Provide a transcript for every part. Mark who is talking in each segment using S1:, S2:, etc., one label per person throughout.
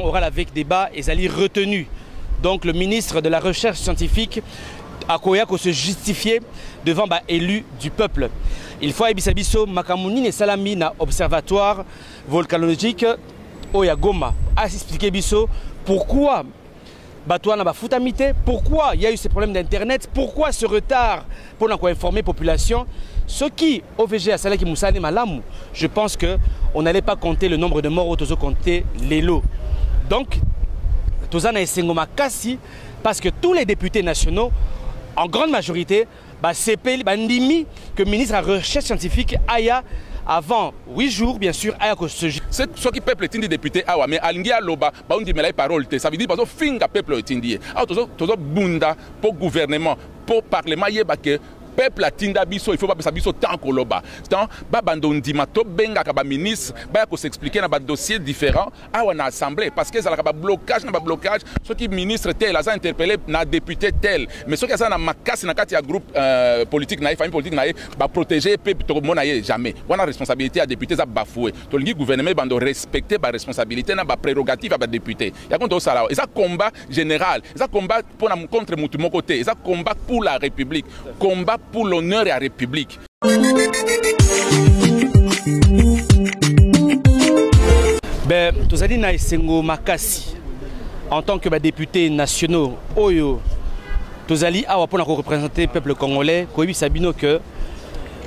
S1: Oral avec débat et Zali retenu. Donc le ministre de la Recherche scientifique a se justifier devant élu du peuple. Il faut Abisabiso Makamouni et Salami na observatoire volcanologique Oya Goma a expliqué biso pourquoi Batouana ba foutamité, pourquoi il y a eu ces problèmes d'internet, pourquoi ce retard pour informer la population. Ce qui OVG à Salaki Moussane Malamou, je pense qu'on n'allait pas compter le nombre de morts, on compter les lots. Donc, Tozana et Sengoma Kassi, parce que tous les députés nationaux, en grande majorité, c'est Ndimi que le ministre de la Recherche scientifique Aya avant 8 jours, bien sûr, Aya se
S2: c'est ce qui peuple est député Awa, mais Alingia Loba, on dit mais la parole, ça veut dire que finga peuple est indié. Alors, tout bunda pour gouvernement, pour parlement, que peuple a tinda biso, il faut pas que biso tant qu'on loba. Tant babando ndima to benga kaba ministre, ba ko s'expliquer na ba dossier différent à une assemblée parce que ça la blocage na ba blocage, ceux qui ministre tel a interpellé na député tel, mais ceux qui ça na makasi na kati ya groupe politique na famille politique na ba protéger peuple to monaye jamais. Wana responsabilité à député ça bafoué. To lingi gouvernement bando respecter ba responsabilité na ba prérogative à ba député. Ya konto ça là, et ça combat général, ça combat pour contre mutu mon côté, ça combat pour la République, combat pour l'honneur et la République.
S1: Tozali na Esengo Makasi en tant que député nationaux Oyo Tozali awa pour représenter le peuple congolais Koibi Sabino que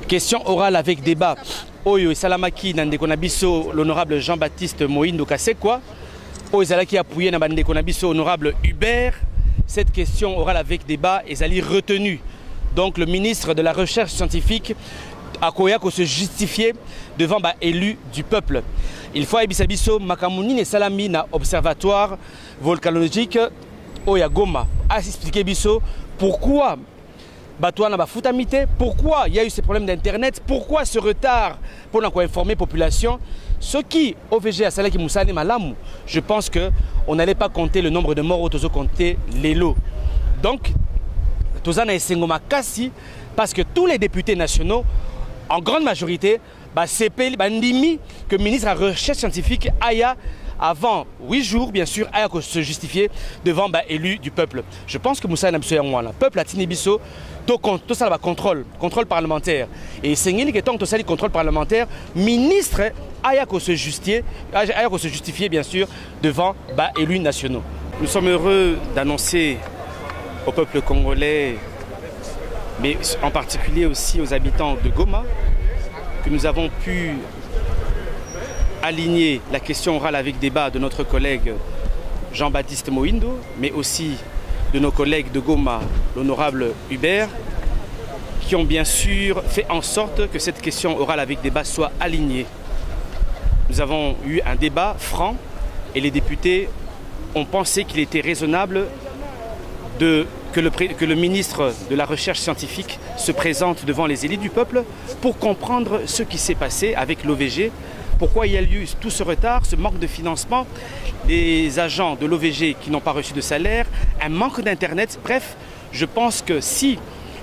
S1: question orale avec débat Oyo Salamaki Nande Konabiso l'honorable Jean-Baptiste Moïndo Kasekwa Oyo Zalaki appuyé na Bande Konabiso honorable Hubert. Cette question orale avec débat est Zali retenue. Donc le ministre de la Recherche scientifique a se justifier devant élu du peuple. Il faut Abisabiso Makamouni et Salami na observatoire volcanologique Oya Goma a expliqué biso pourquoi Batouana ba foutamité, pourquoi il y a eu ces problèmes d'internet, pourquoi ce retard pour informer la population. Ce qui OVG à Salaki Moussane Malamou, je pense qu'on n'allait pas compter le nombre de morts, on compter les lots. Donc Tozana et Sengoma Kassi, parce que tous les députés nationaux, en grande majorité, c'est Ndimi que le ministre de la Recherche scientifique Aya avant 8 jours, bien sûr, Aya se justifier devant élu du peuple. Je pense que Moussa Nabsoya Mouana, peuple a Tinibiso, tout ça va contrôle parlementaire. Et Sengini qui tant que ça contrôle parlementaire, ministre Aya se justifier, bien sûr, devant élus nationaux. Nous sommes heureux d'annoncer au peuple congolais, mais en particulier aussi aux habitants de Goma, que nous avons pu aligner la question orale avec débat de notre collègue Jean-Baptiste Moïndo, mais aussi de nos collègues de Goma, l'honorable Hubert, qui ont bien sûr fait en sorte que cette question orale avec débat soit alignée. Nous avons eu un débat franc et les députés ont pensé qu'il était raisonnable que le ministre de la Recherche scientifique se présente devant les élites du peuple pour comprendre ce qui s'est passé avec l'OVG, pourquoi il y a eu tout ce retard, ce manque de financement, les agents de l'OVG qui n'ont pas reçu de salaire, un manque d'internet. Bref, je pense que si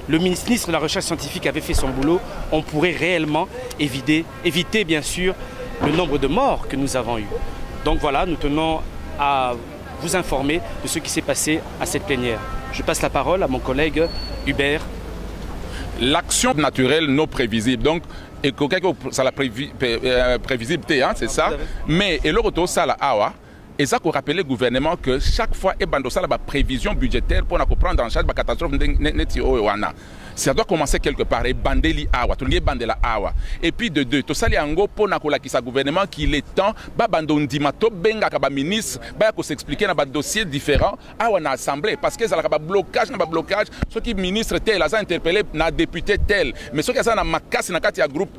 S1: le ministre de la Recherche scientifique avait fait son boulot, on pourrait réellement éviter bien sûr le nombre de morts que nous avons eu. Donc voilà, nous tenons à vous informer de ce qui s'est passé à cette plénière. Je passe la parole à mon collègue Hubert.
S2: L'action naturelle non prévisible, donc et ça la prévisibilité, hein, c'est ça. Mais et l'autre ça la awa. Et ça qu'on rappelle le gouvernement que chaque fois il y a une prévision budgétaire pour prendre en charge la catastrophe. Ça doit commencer quelque part. Et bandeli awa, tout le monde bandela awa. Et puis de deux, tout ça les ango pour qui sa gouvernement qu'il est temps, bandon dimato benga kaba ministre, ko s'expliquer dans des dossiers différents à une assemblée parce que ça la blocage, na blocage, ceux qui ministre tel a interpellé na député tel, mais ceux qui ça na makasi na kati ya groupe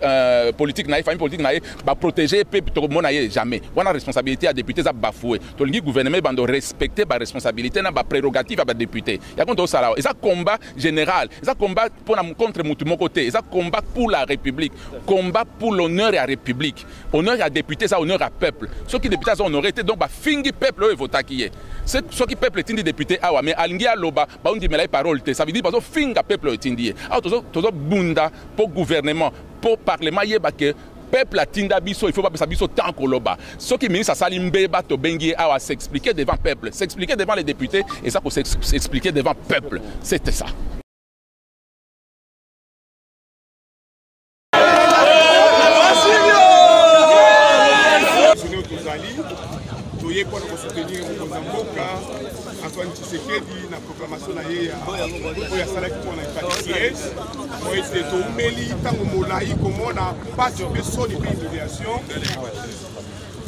S2: politique na famille politique na ba protéger peuple to monaye jamais. Wana responsabilité à député ça bafoué. To lingi gouvernement bando respecter ba responsabilité na ba prérogative à ba député. Ya konto ça là, et ça combat général, ça combat pour contre mon côté, et ça combat pour la République, combat pour l'honneur et la République, honneur à député, ça honneur à peuple. Ceux qui députés ont honoré, donc fingi peuple eux votent qui est. Ceux qui peuple est député awa, mais alingia loba, on dit mais la parole, ça veut dire parce que finga peuple est indié. Alors tout bunda pour gouvernement, pour parlement, que peuple atinda biso, il faut pas biso tant koloba. Ce qui ministre Salim Mbeba to bengi a s'expliquer devant le peuple, s'expliquer devant les députés et ça pour s'expliquer devant le peuple. C'était ça.
S3: Pour soutenir Antoine Tshisekedi na proclamation na ye ya salaki pour na pas de siège moi était tombeli tango molai komona basi beso de humiliation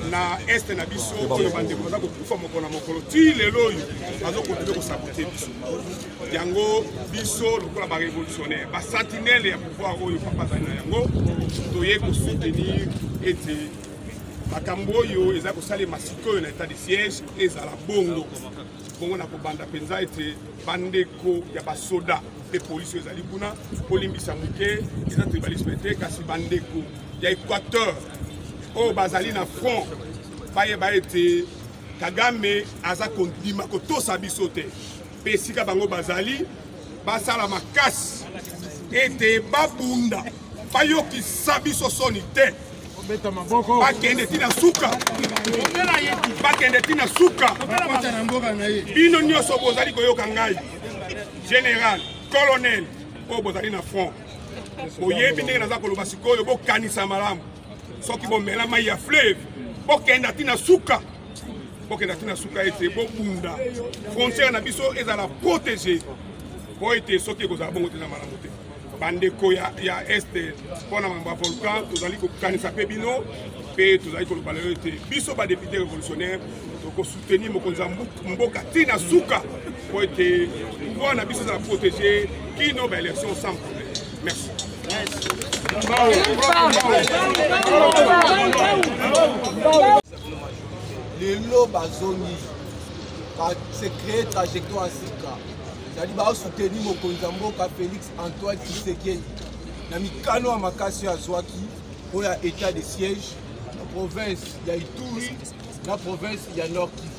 S3: na est na biso ko bande ko kufa moko na mokolo ti lelo yo azo continuer ko saboter biso yango biso lokola ba révolutionnaire ba sentinelle ya pouvoir oyo papa zana yango toye ko soutenir ete makambo yo eza ko sale masiko na état de siège ezala bongo bongo na kobanda penza ete bandeko ya basoda pe police ezali kuna polimbisa muke eza tribalisme te kasi bandeko ya Équateur o bazali na front baye ba ete Kagame aza kondima ko tosa biso te pe sika bango bazali basala makasi ete babunda bayoki sabiso soni te bakende tina suka bakende tina suka bino nyonso bozali koyoka ngai général colonel o bozali na front boyebi ndenge naza koloba sikoyo bokanisa malamu soki bomela mai ya fleuve bokenda tina suka ete bobunda frontière na biso ezala protégé po ete soki ekozala bongo te na malamu te bandeko ya este pona mamba volcan tozali kokanisa pe bino pe tozali koloba lelo ete biso ba député révolutionnaire toko soutenir mokonzi mboka tina suka po ete pouvoir na biso ezala protégé kino ba élection sans problème. Merci.
S4: Lelo bazongi se créer trajectoire sika zali ba soutenir mokonzi mboka Félix Antoine Tshisekedi na mikano ya makasi ya zwaki oya état de siège na province ya Ituri na province ya Nord Kivu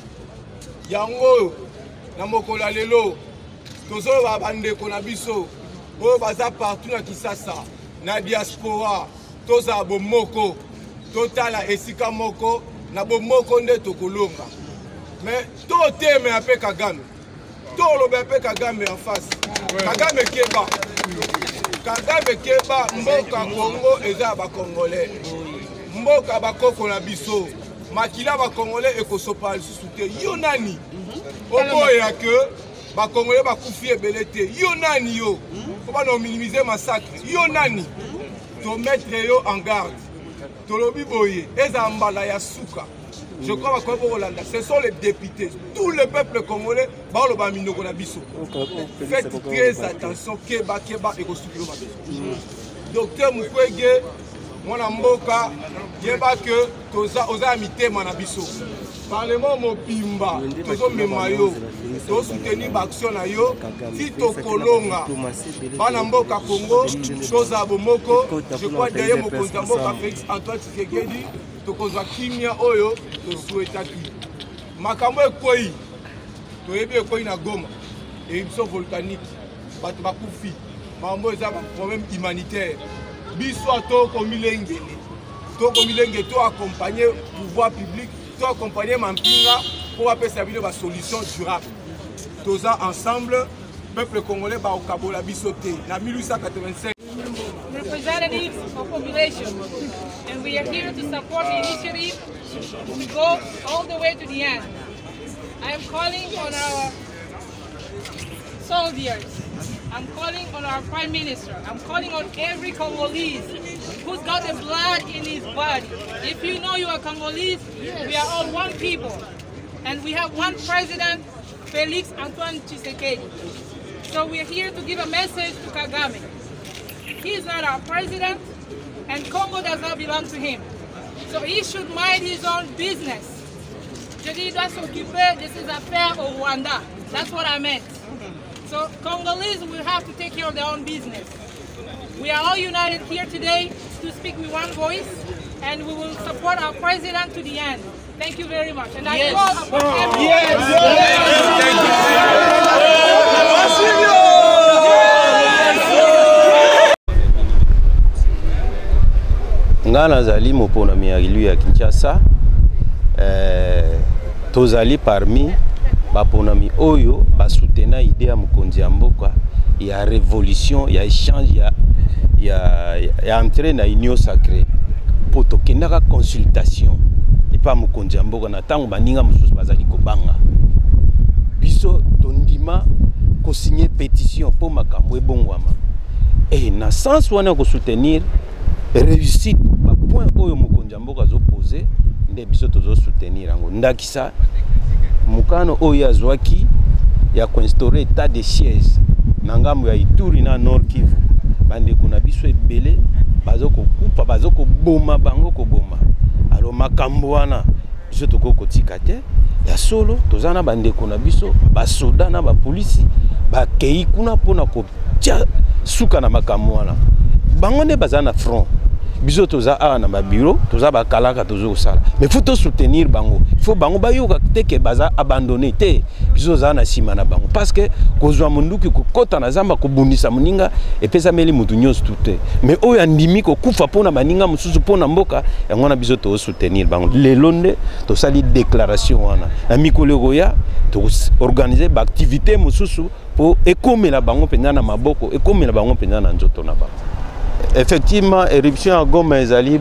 S4: yango na mokola lelo tozo ba bandeko na biso oyo baza partout na Kisasa na diaspora toza bomoko totala esika moko na bomoko nde tokolonga mais to teme ape Kagame to lobe ape Kagame en face Kagame keba mboka Congo eza ba Congolais mboka bakoko na biso makila ba Congolais ekosopa lisusu te yo nani oboya ke ba Congolais bakufi ebele te yo nani yo ko ba no minimiser massacre yo nani to mettre yo en garde to lobi boye eza mbala ya suka. Je crois que ce sont les députés, tout le peuple congolais, faites très attention, Keba et Kosukiro. Docteur Mukwege, mon amboka, yeba que toza amité manabiso. Parlement Mopimba, tozo memayo, to soutenir l'action na yo, Tito Kolonga, Banamboka Congo, toza bomoko, je crois d'ailleurs mon konzamboka Félix Antoine Tshisekedi. Tokozwa kimia oyo to souhaitaki makambo ekoi toyebi ekoi na Goma éruption volcanique bato bakufi makambo eza problème humanitaire biso to komilengele to accompagner pouvoir public to accompagner mampinga pour apesa bino ba solution durable toza ensemble peuple congolais ba okabola biso te na 1885
S5: representatives of population, and we are here to support the initiative to go all the way to the end. I am calling on our soldiers, I'm calling on our Prime Minister, I'm calling on every Congolese who's got the blood in his body. If you know you are Congolese, we are all one people, and we have one president, Félix Antoine Tshisekedi. So we are here to give a message to Kagame. He is not our president, and Congo does not belong to him. So he should mind his own business. Je dis, il doit s'occuper de ses affaires au Rwanda. That's what I meant. So Congolese will have to take care of their own business. We are all united here today to speak with one voice, and we will support our president to the end. Thank you very much. And I call upon
S6: nga nazali moponami ya lui ya Kinshasa tozali parmi baponami oyo basutena idée ya mokonzi ya mboka ya révolution ya échange ya entrée na union sacrée po tokendaka consultation epa mokonzi ya mboka na ntango baninga mosusu bazali kobanga biso tondima kosigner pétition po makambo ebongwama na sens wana kosoutenir réussite ba point oyo mokonzi ya mboka azopose nde biso tozosoutenir yango ndakisa mukano oyo azwaki ya koinstaurer état de siège na ngambo ya Ituri na Nord Kivu bandeko na biso ebele bazokokupa bazokoboma bango koboma alo makambo wana biso tokokotika te ya solo tozana bandeko na biso basoda na bapolisi bakei kuna mpona kotia suka na makambo wana bango nde baza na front biso toza awa na babiro toza bakalaka tozosala mais faut to soutenir bango faut bango bayoka te ke baza abandonné te biso za na nsima na bango parce que kozwa munduki kokota na zamba kobundisa muninga epesa meli mutu nyonso te mais oyo andimi kokufa mpona baninga mosusu mpona mboka yango na biso to soutenir bango lelo nde tosali déclaration wana na mikolo koya to organiser ba activité mosusu po ekomela bango mpenza na maboko ekomela bango mpenza na nzoto na bango. Effectivement, éruption à Goma ezali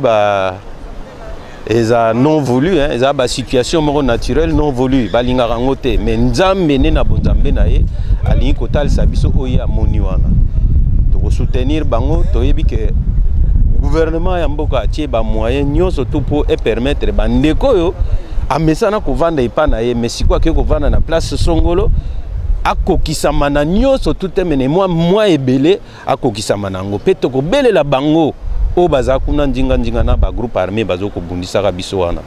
S6: eza non voulu, eza ba situation naturelle non voulu, balinga rangote, mais nzambe ne na bonzambe na ye alingi kotalisa biso oyo amoni wana. To soutenir bango toyebi ke gouvernement ya mboka atie ba moyen nyonso tout pour permettre bandeko yo amesana kovanda epa na ye, mais sikwa ke kovanda na place songolo akokisama na nyonso tout mene moi ebele akokisama nango pe tokobelela bango o baza kuna njinga na ba groupe armé bazoko bundisaka biso wana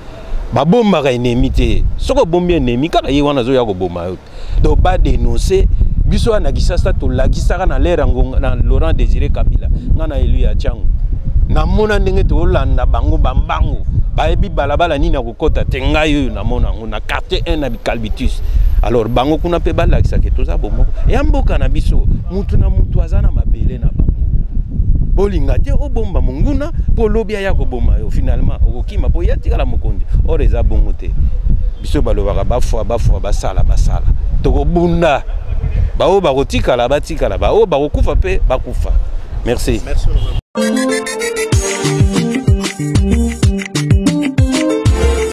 S6: babombaka ennemi te soko bombi ennemi kaka ye wana zo ya koboma yo donc ba dénoncer biso wana kisasa to lakisaka na lera ngonga na Laurent Désiré Kabila ngana élu ya Tchango na mona ndenge to olanda bango bambango baebi balabala nini akokota te ngai na mona ngo na quartier 1 na Bikalbitus. Alors bango kuna pe balakisa ke toza bomoko ya mboka na biso mutu na mutu azana mabele na bango bolinga te obomba monguna po lobia ya koboma yo finalement okokima po yatika la mokondi oreza bongo te biso balobaka bafwa basala tokobunda bao bakotikala batikala bao bakokufa pe bakufa. Merci.